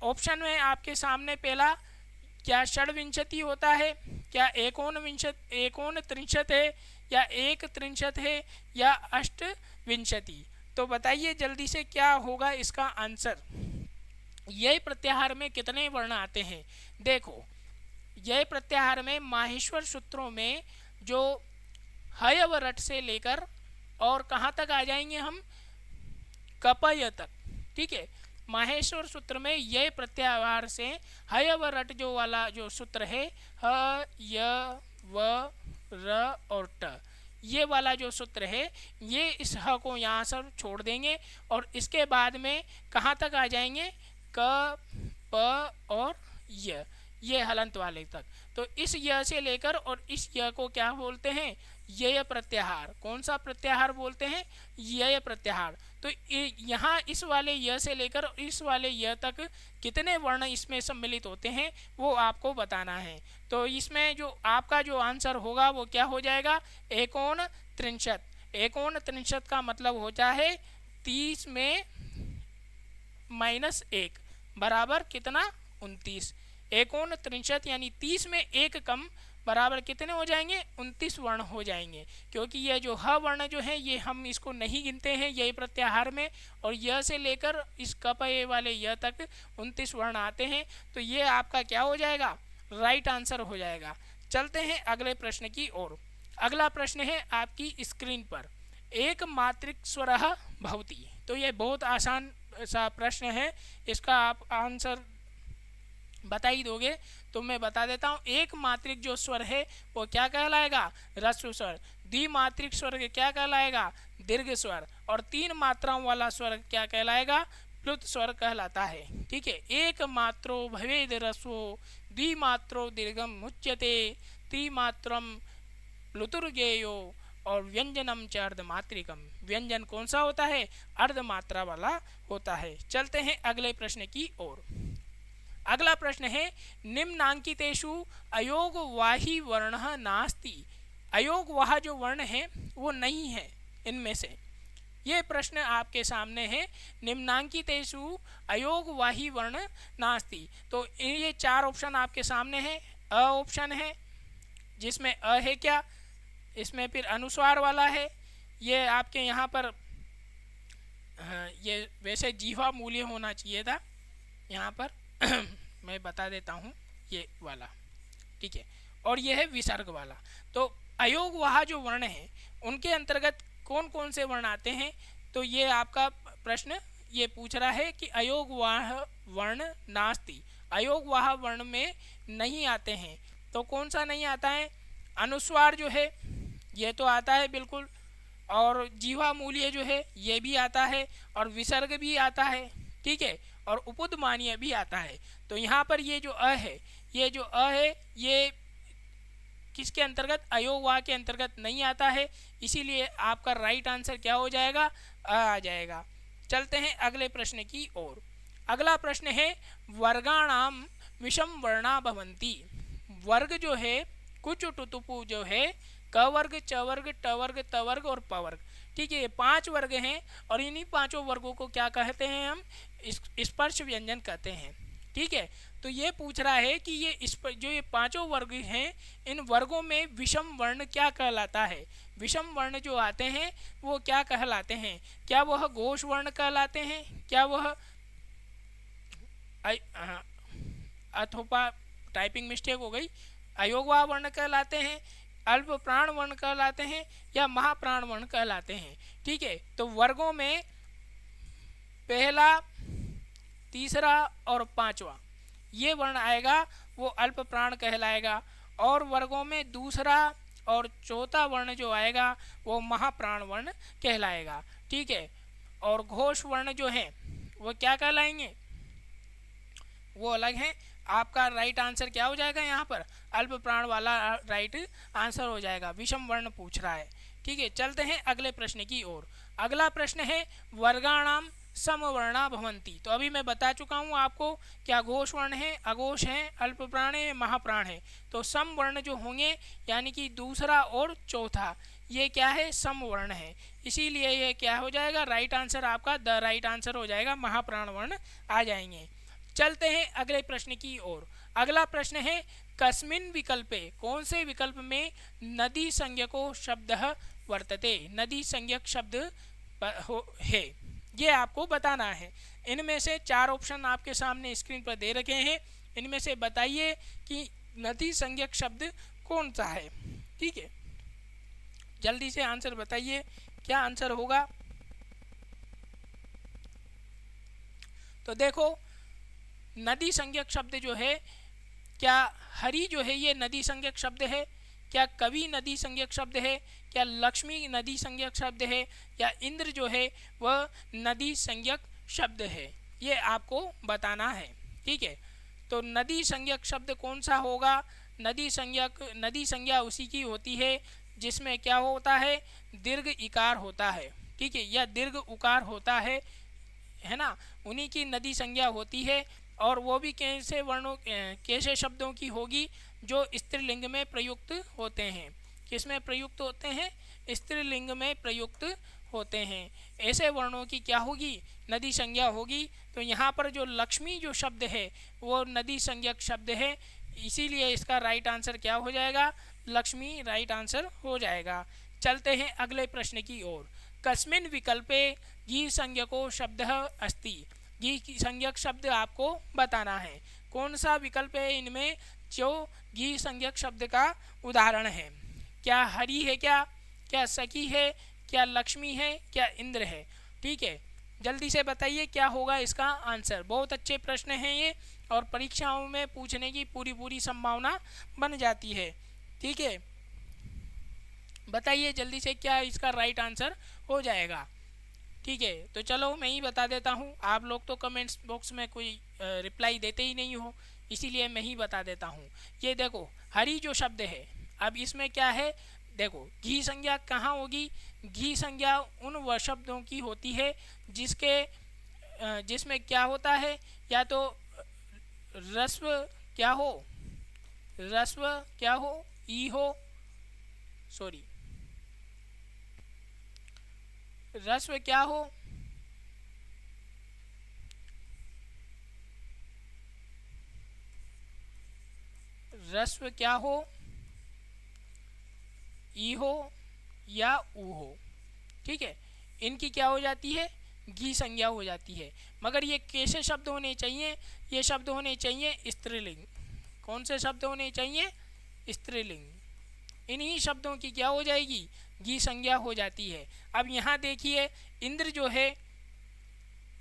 [SPEAKER 1] ऑप्शन में आपके सामने पहला क्या षड्विंशति होता है, क्या एकोन त्रिंशत है, या एक त्रिंशत है, या अष्टविंशति। तो बताइए जल्दी से क्या होगा इसका आंसर। यह प्रत्याहार में कितने वर्ण आते हैं? देखो, यह प्रत्याहार में माहेश्वर सूत्रों में जो हय व रट से लेकर और कहाँ तक आ जाएंगे हम, कपय तक। ठीक है, माहेश्वर सूत्र में यह प्रत्याहार से हय व रट जो वाला जो सूत्र है, ह य व र और ट, ये वाला जो सूत्र है, ये इस ह को यहाँ से छोड़ देंगे और इसके बाद में कहाँ तक आ जाएंगे, क प और य, ये हलंत वाले तक। तो इस य से लेकर और इस य को क्या बोलते हैं, यय प्रत्याहार। कौन सा प्रत्याहार बोलते हैं, यय प्रत्याहार। तो यहाँ इस वाले य से लेकर इस वाले य तक कितने वर्ण इसमें सम्मिलित होते हैं वो आपको बताना है। तो इसमें जो आपका जो आंसर होगा वो क्या हो जाएगा, एकोन त्रिंशत। एकोन त्रिंशत का मतलब होता है 30 में -1 बराबर कितना, 29। एकोन त्रिंशत यानी 30 में 1 कम बराबर कितने हो जाएंगे, 29 वर्ण हो जाएंगे। क्योंकि यह जो ह वर्ण जो है ये हम इसको नहीं गिनते हैं यही प्रत्याहार में, और यह से लेकर इस कपय वाले यह तक 29 वर्ण आते हैं। तो ये आपका क्या हो जाएगा, राइट आंसर हो जाएगा। चलते हैं अगले प्रश्न की ओर। अगला प्रश्न है आपकी स्क्रीन पर, एक मात्रिक स्वरः भवति। तो ये बहुत आसान सा प्रश्न है, इसका आप आंसर बता ही दोगे। तो मैं बता देता हूँ, एक मात्रिक जो स्वर है वो क्या कहलाएगा, ह्रस्व स्वर। द्विमात्रिक स्वर क्या कहलाएगा, दीर्घ स्वर। और 3 मात्राओं वाला स्वर क्या कहलाएगा, प्लुत स्वर कहलाता है। ठीक है, एक मात्रो भवेद ह्रस्वो द्विमात्रो दीर्घम मुच्यते त्रिमात्रम प्लुतुर्गेयो और व्यंजनम च अर्धमात्रिकम। व्यंजन कौन सा होता है, अर्धमात्रा वाला होता है। चलते हैं अगले प्रश्न की ओर। अगला प्रश्न है, निम्नांकितेषु अयोगवाही वर्णः नास्ति। अयोगवाह जो वर्ण है वो नहीं है इनमें से। ये प्रश्न आपके सामने है, निम्नांकितेषु अयोगवाही वर्ण नास्ति। तो ये 4 ऑप्शन आपके सामने हैं। अ ऑप्शन है जिसमें अ है क्या, इसमें फिर अनुस्वार वाला है, ये आपके यहाँ पर ये वैसे जीवा मूल्य होना चाहिए था यहाँ पर मैं बता देता हूँ ये वाला। ठीक है, और ये है विसर्ग वाला। तो अयोगवाह जो वर्ण है उनके अंतर्गत कौन कौन से वर्ण आते हैं, तो ये आपका प्रश्न ये पूछ रहा है कि अयोगवाह वर्ण नास्ति, अयोगवाह वर्ण में नहीं आते हैं। तो कौन सा नहीं आता है, अनुस्वार जो है ये तो आता है बिल्कुल, और जीवा मूल्य जो है ये भी आता है, और विसर्ग भी आता है। ठीक है, और उपुदमानीय भी आता है। तो यहाँ पर ये जो अ है, ये जो अ है ये किसके अंतर्गत, अयोगवाह के अंतर्गत नहीं आता है, इसीलिए आपका राइट आंसर क्या हो जाएगा, अ आ जाएगा। चलते हैं अगले प्रश्न की ओर। अगला प्रश्न है, वर्गाणाम विषम वर्णा भवन्ति। वर्ग जो है कुछ टुतुपु जो है, क वर्ग, च वर्ग, ट वर्ग, त वर्ग और प वर्ग। ठीक है, ये 5 वर्ग हैं और इन्हीं 5 वर्गों को क्या कहते हैं, हम स्पर्श व्यंजन कहते हैं। ठीक है, तो ये पूछ रहा है कि ये जो ये 5 वर्ग हैं, इन वर्गों में विषम वर्ण क्या कहलाता है। विषम वर्ण जो आते हैं वो क्या कहलाते हैं, क्या वह घोष वर्ण कहलाते हैं, क्या वह अथोपा टाइपिंग मिस्टेक हो गई, अयोगवाह वर्ण कहलाते हैं, अल्प प्राण वर्ण कहलाते हैं, या महाप्राण वर्ण कहलाते हैं। ठीक है, तो वर्गों में पहला, तीसरा और 5वां ये वर्ण आएगा वो अल्प प्राण कहलाएगा, और वर्गों में दूसरा और चौथा वर्ण जो आएगा वो महाप्राण वर्ण कहलाएगा। ठीक है, और घोष वर्ण जो है वो क्या कहलाएंगे, वो अलग है। आपका राइट आंसर क्या हो जाएगा, यहाँ पर अल्प प्राण वाला राइट आंसर हो जाएगा। विषम वर्ण पूछ रहा है। ठीक है, चलते हैं अगले प्रश्न की ओर। अगला प्रश्न है, वर्गाणाम समवर्णा भवन्ति। तो अभी मैं बता चुका हूँ आपको, क्या घोष वर्ण है, अघोष है, अल्प प्राण है, महाप्राण है। तो सम वर्ण जो होंगे यानी कि दूसरा और चौथा, ये क्या है, सम वर्ण है, इसीलिए ये क्या हो जाएगा, राइट आंसर आपका द राइट आंसर हो जाएगा, महाप्राण वर्ण आ जाएंगे। चलते हैं अगले प्रश्न की ओर। अगला प्रश्न है कस्मिन् विकल्पे, कौन से विकल्प में नदी संज्ञको शब्द वर्तते, नदी संज्ञक शब्द है, ये आपको बताना है। इनमें से 4 ऑप्शन आपके सामने स्क्रीन पर दे रखे हैं, इनमें से बताइए कि नदी संज्ञक शब्द कौन सा है। ठीक है, जल्दी से आंसर बताइए, क्या आंसर होगा। तो देखो, नदी संज्ञक शब्द जो है, क्या हरि जो है ये नदी संज्ञक शब्द है, क्या कवि नदी संज्ञक शब्द है, क्या लक्ष्मी नदी संज्ञक शब्द है, या इंद्र जो है वह नदी संज्ञक शब्द है, ये आपको बताना है। ठीक है, तो नदी संज्ञक शब्द कौन सा होगा, नदी संज्ञा उसी की होती है जिसमें क्या होता है, दीर्घ इकार होता है। ठीक है, या दीर्घ उकार होता है ना, उन्हीं की नदी संज्ञा होती है। और वो भी कैसे वर्णों, कैसे शब्दों की होगी, जो स्त्रीलिंग में प्रयुक्त होते हैं। किसमें प्रयुक्त होते हैं, स्त्रीलिंग में प्रयुक्त होते हैं। ऐसे वर्णों की क्या होगी, नदी संज्ञा होगी। तो यहाँ पर जो लक्ष्मी जो शब्द है वो नदी संज्ञक शब्द है, इसीलिए इसका राइट आंसर क्या हो जाएगा, लक्ष्मी राइट आंसर हो जाएगा। चलते हैं अगले प्रश्न की ओर। कस्मिन् विकल्पे घी संज्ञको शब्द अस्ति, घी संज्ञक शब्द आपको बताना है। कौन सा विकल्प है इनमें जो घी संज्ञक शब्द का उदाहरण है, क्या हरि है, क्या सखी है, क्या लक्ष्मी है, क्या इंद्र है। ठीक है, जल्दी से बताइए क्या होगा इसका आंसर। बहुत अच्छे प्रश्न हैं ये, और परीक्षाओं में पूछने की पूरी संभावना बन जाती है। ठीक है, बताइए जल्दी से क्या इसका राइट आंसर हो जाएगा। ठीक है, तो चलो मैं ही बता देता हूँ, आप लोग तो कमेंट्स बॉक्स में कोई रिप्लाई देते ही नहीं हो, इसीलिए मैं ही बता देता हूँ। ये देखो, हरि जो शब्द है, अब इसमें क्या है, देखो घी संज्ञा कहाँ होगी, घी संज्ञा उन शब्दों की होती है जिसमें क्या होता है, या तो रस्व क्या हो, ई हो, सॉरी रस्व क्या हो, रस्व क्या हो, ई हो या ऊ हो। ठीक है, इनकी क्या हो जाती है, घी संज्ञा हो जाती है। मगर ये कैसे शब्द होने चाहिए, ये शब्द होने चाहिए स्त्रीलिंग। कौन से शब्द होने चाहिए, स्त्रीलिंग। इन्हीं शब्दों की क्या हो जाएगी, घी संज्ञा हो जाती है। अब यहाँ देखिए, इंद्र जो है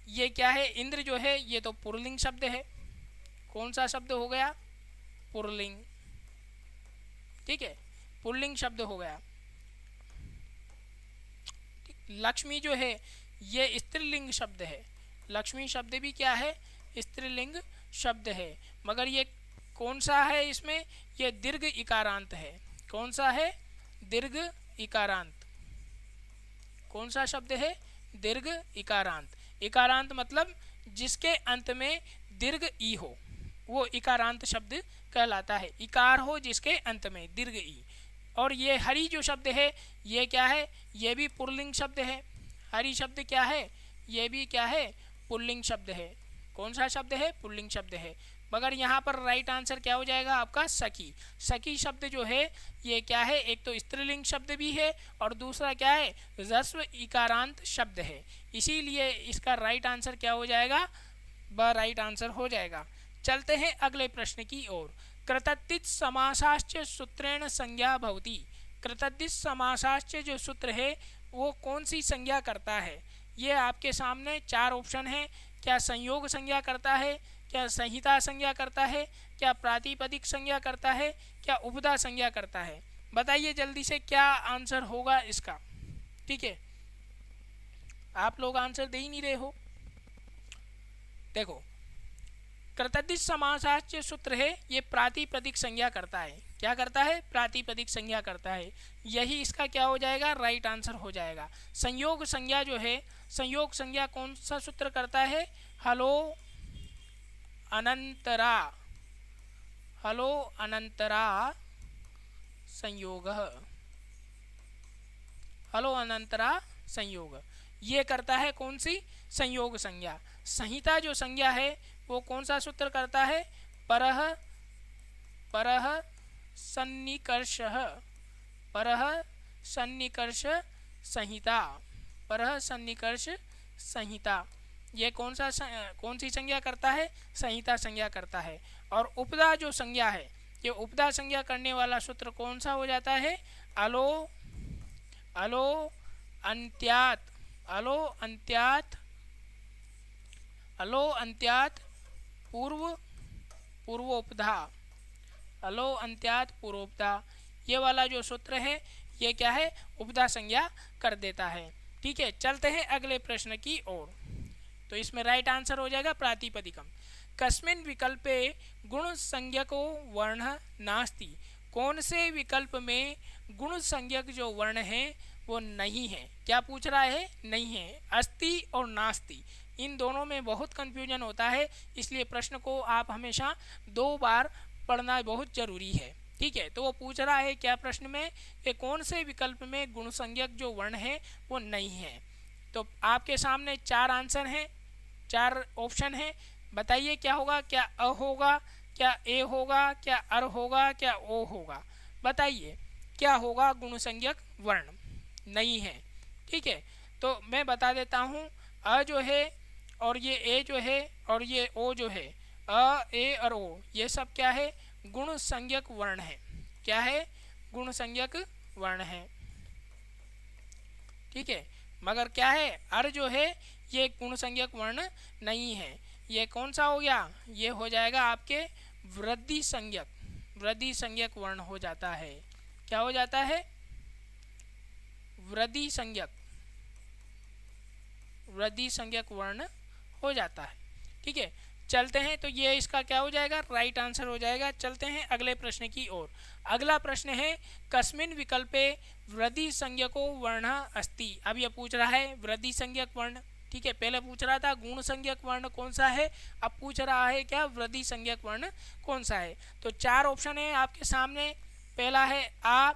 [SPEAKER 1] ये क्या है, इंद्र जो है ये तो पुल्लिंग शब्द है। कौन सा शब्द हो गया, पुल्लिंग। ठीक है, पुल्लिंग शब्द हो गया। लक्ष्मी जो है ये स्त्रीलिंग शब्द है, लक्ष्मी शब्द भी क्या है, स्त्रीलिंग शब्द है। मगर ये कौन सा है, इसमें ये दीर्घ इकारांत है। कौन सा है, दीर्घ इकारांत। कौन सा शब्द है, दीर्घ इकारांत। इकारांत मतलब जिसके अंत में दीर्घ ई हो, वो इकारांत शब्द कहलाता है। इकार हो जिसके अंत में दीर्घ ई। और ये हरि जो शब्द है ये क्या है, ये भी पुल्लिंग शब्द है। हरि शब्द क्या है, ये भी क्या है, पुल्लिंग शब्द है। कौन सा शब्द है, पुल्लिंग शब्द है। मगर यहाँ पर राइट आंसर क्या हो जाएगा आपका, सखी। सखी शब्द जो है ये क्या है, एक तो स्त्रीलिंग शब्द भी है और दूसरा क्या है, ह्रस्व इकारांत शब्द है। इसीलिए इसका राइट आंसर क्या हो जाएगा, ब राइट आंसर हो जाएगा। चलते हैं अगले प्रश्न की ओर। कृतद्धित समासाश्च सूत्रेण संज्ञा भवति। कृतद्धित समासाश्च जो सूत्र है वो कौन सी संज्ञा करता है। ये आपके सामने 4 ऑप्शन हैं। क्या संयोग संज्ञा करता है, क्या संहिता संज्ञा करता है, क्या प्रातिपदिक संज्ञा करता है, क्या उपदा संज्ञा करता है। बताइए जल्दी से क्या आंसर होगा इसका। ठीक है, आप लोग आंसर दे ही नहीं रहे हो। देखो, कृतद्धित समासाश्च सूत्र है ये प्रातिपदिक संज्ञा करता है। क्या करता है, प्रातिपदिक संज्ञा करता है। यही इसका क्या हो जाएगा, राइट आंसर हो जाएगा। संयोग संज्ञा जो है, संयोग संज्ञा कौन सा सूत्र करता है, हलो अनंतरा, हलो अनंतरा संयोग। हलो अनंतरा संयोग, ये करता है कौन सी, संयोग संज्ञा। संहिता जो संज्ञा है वो कौन सा सूत्र करता है, परः परः सन्निकर्षः, परः सन्निकर्ष संहिता, परः सन्निकर्ष संहिता, ये कौन सी संज्ञा करता है, संहिता संज्ञा करता है। और उपदा जो संज्ञा है, ये उपदा संज्ञा करने वाला सूत्र कौन सा हो जाता है, अलो अलो अंत्यात, अलो अंत्यात, अलो अंत्यात पूर्वोपधा, अलो अंत्यात पूर्वोपधा, ये वाला जो सूत्र है ये क्या है, उपदा संज्ञा कर देता है। ठीक है, चलते हैं अगले प्रश्न की ओर। तो इसमें राइट आंसर हो जाएगा प्रातिपदिकम। कस्मिन् विकल्पे गुण संज्ञको वर्ण नास्ति, कौन से विकल्प में गुण संज्ञक जो वर्ण है वो नहीं है। क्या पूछ रहा है, नहीं है। अस्ति और नास्ति, इन दोनों में बहुत कंफ्यूजन होता है, इसलिए प्रश्न को आप हमेशा 2 बार पढ़ना बहुत जरूरी है। ठीक है, तो वो पूछ रहा है क्या प्रश्न में कि कौन से विकल्प में गुण संज्ञक जो वर्ण है वो नहीं है। तो आपके सामने 4 आंसर हैं, 4 ऑप्शन हैं, बताइए क्या होगा, क्या अ होगा, क्या ए होगा, क्या अर होगा, क्या ओ होगा, बताइए क्या होगा गुण संज्ञक वर्ण, नहीं है। ठीक है, तो मैं बता देता हूँ, अ जो है और ये ए जो है और ये ओ जो है, अ ए और ओ, ये सब क्या है, गुण संज्ञक वर्ण है। क्या है, गुण संज्ञक वर्ण है। ठीक है, मगर क्या है, अर जो है ये गुण संज्ञक वर्ण नहीं है। ये कौन सा हो गया, ये हो जाएगा आपके वृद्धि संज्ञक, वृद्धि संज्ञक वर्ण हो जाता है। क्या हो जाता है, वृद्धि संज्ञक, वृद्धि संज्ञक वर्ण हो जाता है। ठीक है, चलते हैं, तो ये इसका क्या हो जाएगा, राइट आंसर हो जाएगा। चलते हैं अगले प्रश्न की ओर। अगला प्रश्न है कस्मिन् विकल्पे वृद्धि संज्ञको वर्ण अस्ति। अब ये पूछ रहा है वृद्धि संज्ञक वर्ण। ठीक है, पहले पूछ रहा था गुण संज्ञक वर्ण कौन सा है, अब पूछ रहा है क्या वृद्धि संज्ञक वर्ण कौन सा है। तो 4 ऑप्शन है आपके सामने। पहला है आ,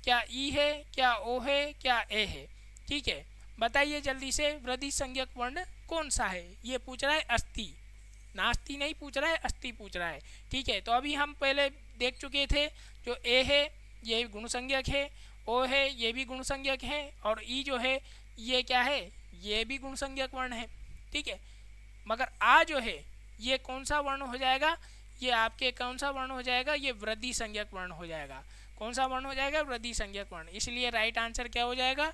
[SPEAKER 1] क्या ई है, क्या ओ है, क्या ए है। ठीक है, बताइए जल्दी से वृद्धि संज्ञक वर्ण कौन सा है। ये पूछ रहा है अस्ति, नास्ति नहीं पूछ रहा है, अस्ति पूछ रहा है। ठीक है, तो अभी हम पहले देख चुके थे, जो ए है ये गुण संज्ञक है, ओ है ये भी गुण संज्ञक है, और ई जो है ये क्या है, ये भी गुण संज्ञक वर्ण है। ठीक है, मगर आ जो है ये कौन सा वर्ण हो जाएगा, ये आपके कौन सा वर्ण हो जाएगा, ये वृद्धि संज्ञक वर्ण हो जाएगा। कौन सा वर्ण हो जाएगा, वृद्धि संज्ञक वर्ण। इसलिए राइट आंसर क्या हो जाएगा,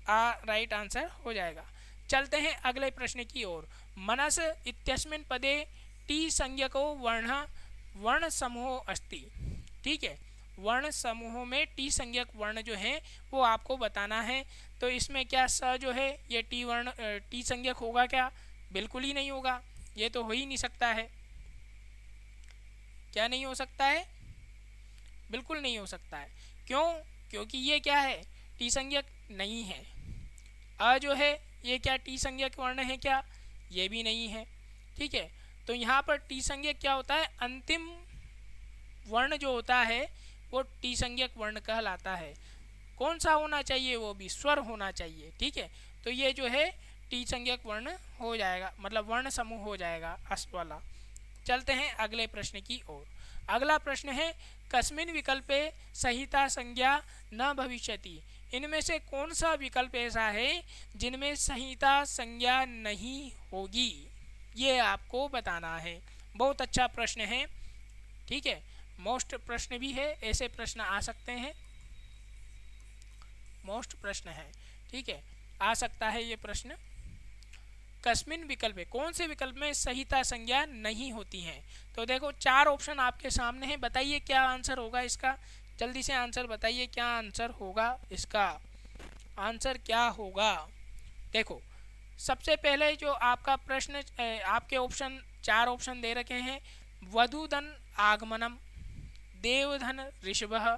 [SPEAKER 1] आ राइट आंसर हो जाएगा। चलते हैं अगले प्रश्न की ओर। मनस इत्यस्मिन् पदे टी संज्ञको वर्ण समूह अस्ति। ठीक है, वर्ण समूहों में टी संज्ञक वर्ण जो है वो आपको बताना है। तो इसमें क्या स जो है ये टी वर्ण टी संज्ञक होगा क्या, बिल्कुल ही नहीं होगा, ये तो हो ही नहीं सकता है। क्या नहीं हो सकता है, बिल्कुल नहीं हो सकता है। क्यों, क्योंकि ये क्या है, टी संज्ञक नहीं है। अ जो है ये क्या टी संज्ञक वर्ण है क्या, ये भी नहीं है। ठीक है, तो यहाँ पर टी संज्ञक क्या होता है, अंतिम वर्ण जो होता है वो टी संज्ञक वर्ण कहलाता है। कौन सा होना चाहिए, वो भी स्वर होना चाहिए। ठीक है, तो ये जो है टी संज्ञक वर्ण हो जाएगा, मतलब वर्ण समूह हो जाएगा अस वाला। चलते हैं अगले प्रश्न की ओर। अगला प्रश्न है कस्मिन् विकल्पे संहिता संज्ञा न भविष्यति। इनमें से कौन सा विकल्प ऐसा है जिनमें संहिता संज्ञा नहीं होगी, ये आपको बताना है। बहुत अच्छा प्रश्न है। ठीक है, मोस्ट प्रश्न भी है, ऐसे प्रश्न आ सकते हैं, मोस्ट प्रश्न है। ठीक है, आ सकता है ये प्रश्न। कस्मिन् विकल्प, कौन से विकल्प में संहिता संज्ञा नहीं होती हैं। तो देखो 4 ऑप्शन आपके सामने हैं, बताइए क्या आंसर होगा इसका, जल्दी से आंसर बताइए क्या आंसर होगा इसका, आंसर क्या होगा। देखो सबसे पहले जो आपका प्रश्न आपके ऑप्शन 4 ऑप्शन दे रखे हैं, वधूधन आगमनम, देवधन ऋषभः,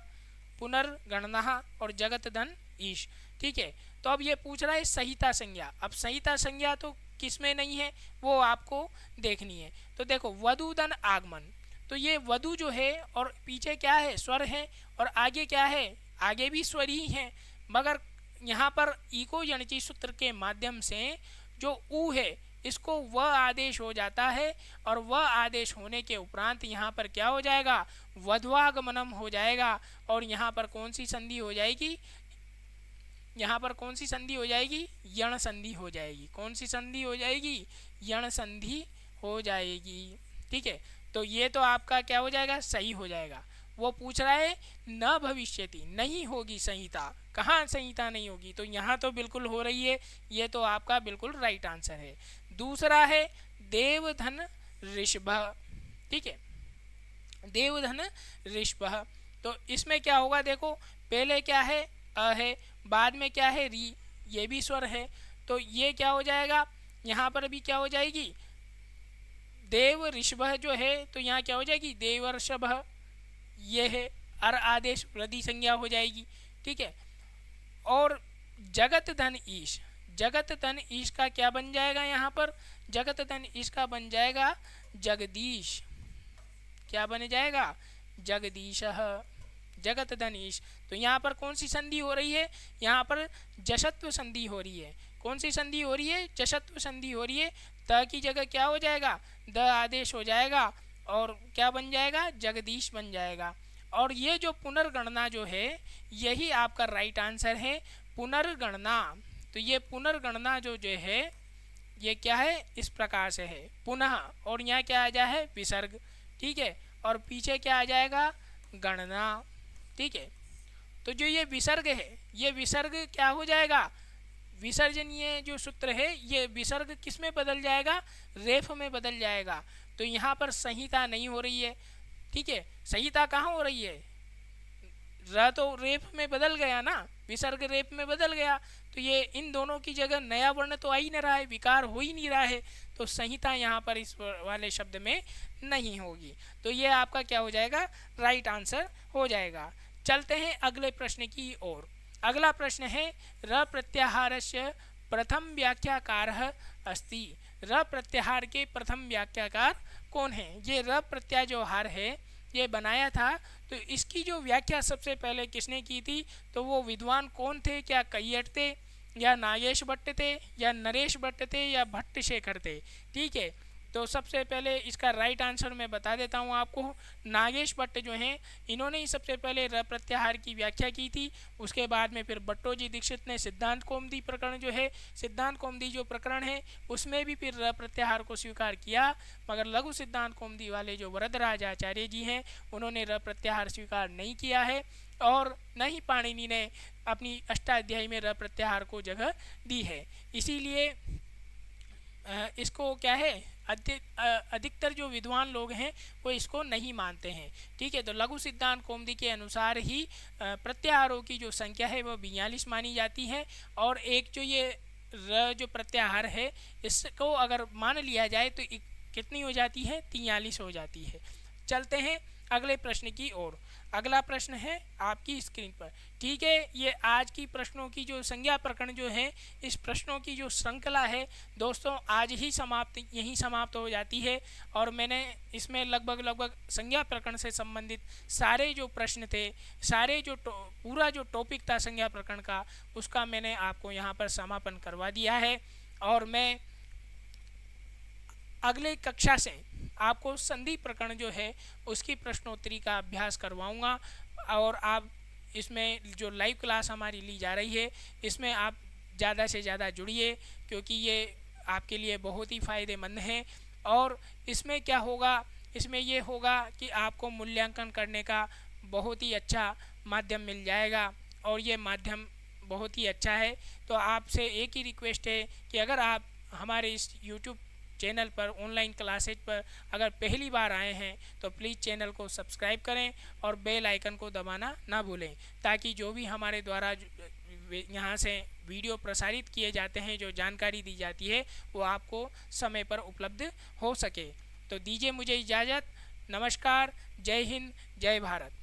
[SPEAKER 1] पुनर्गणना और जगतधन ईश। ठीक है, तो अब ये पूछ रहा है संहिता संज्ञा। अब संहिता संज्ञा तो किस में नहीं है वो आपको देखनी है। तो देखो वधूधन आगमन, तो ये वधु जो है और पीछे क्या है, स्वर है, और आगे क्या है, आगे भी स्वर ही है, मगर यहाँ पर इको यणचि सूत्र के माध्यम से जो उ है इसको व आदेश हो जाता है, और व आदेश होने के उपरांत यहाँ पर क्या हो जाएगा, वध्वागमनम हो जाएगा। और यहाँ पर कौन सी संधि हो जाएगी, यहाँ पर कौन सी संधि हो जाएगी, यण संधि हो जाएगी। कौन सी संधि हो जाएगी, यण संधि हो जाएगी। ठीक है, तो ये तो आपका क्या हो जाएगा, सही हो जाएगा। वो पूछ रहा है न भविष्यति, नहीं होगी संहिता, कहाँ संहिता नहीं होगी, तो यहाँ तो बिल्कुल हो रही है, ये तो आपका बिल्कुल राइट आंसर है। दूसरा है देवधन ऋषभ। ठीक है, देवधन ऋषभ, तो इसमें क्या होगा, देखो पहले क्या है, अ है, बाद में क्या है, री, ये भी स्वर है, तो ये क्या हो जाएगा, यहाँ पर भी क्या हो जाएगी, देव ऋषभ जो है, तो यहाँ क्या हो जाएगी, देवर्षभ, ये है अर आदेश वृद्धि संज्ञा हो जाएगी। ठीक है, और जगत धन ईश, जगत धन ईश का क्या बन जाएगा, यहाँ पर जगत धन ईश का बन जाएगा जगदीश। क्या बन जाएगा, जगदीश, जगत धन ईश। तो यहाँ पर कौन सी संधि हो रही है, यहाँ पर जशत्व संधि हो रही है। कौन सी संधि हो रही है, जशत्व संधि हो रही है। त की जगह क्या हो जाएगा, द आदेश हो जाएगा, और क्या बन जाएगा, जगदीश बन जाएगा। और ये जो पुनर्गणना जो है यही आपका राइट आंसर है, पुनर्गणना। तो ये पुनर्गणना जो है ये क्या है, इस प्रकार से है, पुनः, और यहाँ क्या आ जाए, विसर्ग। ठीक है, और पीछे क्या आ जाएगा, गणना। ठीक है, तो जो ये विसर्ग है, ये विसर्ग क्या हो जाएगा, विसर्जनीय जो सूत्र है ये विसर्ग किस में बदल जाएगा, रेफ में बदल जाएगा। तो यहाँ पर संहिता नहीं हो रही है। ठीक है, संहिता कहाँ हो रही है, र तो रेफ में बदल गया ना, विसर्ग रेफ में बदल गया, तो ये इन दोनों की जगह नया वर्ण तो आ ही नहीं रहा है, विकार हो ही नहीं रहा है, तो संहिता यहाँ पर इस वाले शब्द में नहीं होगी। तो ये आपका क्या हो जाएगा, राइट आंसर हो जाएगा। चलते हैं अगले प्रश्न की ओर। अगला प्रश्न है र प्रत्याहारस्य प्रथम व्याख्याकारः अस्ति। र प्रत्याहार के प्रथम व्याख्याकार कौन है, ये र प्रत्यय जो हार है ये बनाया था, तो इसकी जो व्याख्या सबसे पहले किसने की थी, तो वो विद्वान कौन थे, क्या कैयट थे, या नागेश भट्ट थे, या नरेश भट्ट थे, या भट्ट शेखर थे। ठीक है, तो सबसे पहले इसका राइट आंसर मैं बता देता हूँ आपको। नागेश भट्ट जो हैं इन्होंने ही सबसे पहले र प्रत्याहार की व्याख्या की थी। उसके बाद में फिर भट्टोजी दीक्षित ने सिद्धांत कौमुदी प्रकरण जो है, सिद्धांत कौमुदी जो प्रकरण है उसमें भी फिर र प्रत्याहार को स्वीकार किया, मगर लघु सिद्धांत कौमुदी वाले जो वरदराज आचार्य जी हैं उन्होंने र प्रत्याहार स्वीकार नहीं किया है, और न ही पाणिनि ने अपनी अष्टाध्यायी में र प्रत्याहार को जगह दी है। इसीलिए इसको क्या है, अधिकतर जो विद्वान लोग हैं वो इसको नहीं मानते हैं। ठीक है, तो लघु सिद्धांत कौमुदी के अनुसार ही प्रत्याहारों की जो संख्या है वो 42 मानी जाती है, और एक जो ये र जो प्रत्याहार है इसको अगर मान लिया जाए तो कितनी हो जाती है, 43 हो जाती है। चलते हैं अगले प्रश्न की ओर। अगला प्रश्न है आपकी स्क्रीन पर। ठीक है, ये आज की प्रश्नों की जो संज्ञा प्रकरण जो है, इस प्रश्नों की जो श्रृंखला है दोस्तों आज ही यहीं समाप्त हो जाती है, और मैंने इसमें लगभग संज्ञा प्रकरण से संबंधित सारे जो प्रश्न थे, सारे जो पूरा जो टॉपिक था संज्ञा प्रकरण का, उसका मैंने आपको यहाँ पर समापन करवा दिया है। और मैं अगले कक्षा से आपको संधि प्रकरण जो है उसकी प्रश्नोत्तरी का अभ्यास करवाऊंगा, और आप इसमें जो लाइव क्लास हमारी ली जा रही है इसमें आप ज़्यादा से ज़्यादा जुड़िए, क्योंकि ये आपके लिए बहुत ही फ़ायदेमंद है। और इसमें क्या होगा, इसमें ये होगा कि आपको मूल्यांकन करने का बहुत ही अच्छा माध्यम मिल जाएगा, और ये माध्यम बहुत ही अच्छा है। तो आपसे एक ही रिक्वेस्ट है कि अगर आप हमारे इस YouTube चैनल पर ऑनलाइन क्लासेज पर अगर पहली बार आए हैं तो प्लीज़ चैनल को सब्सक्राइब करें और बेल आइकन को दबाना ना भूलें, ताकि जो भी हमारे द्वारा यहाँ से वीडियो प्रसारित किए जाते हैं, जो जानकारी दी जाती है वो आपको समय पर उपलब्ध हो सके। तो दीजिए मुझे इजाज़त। नमस्कार, जय हिंद, जय भारत।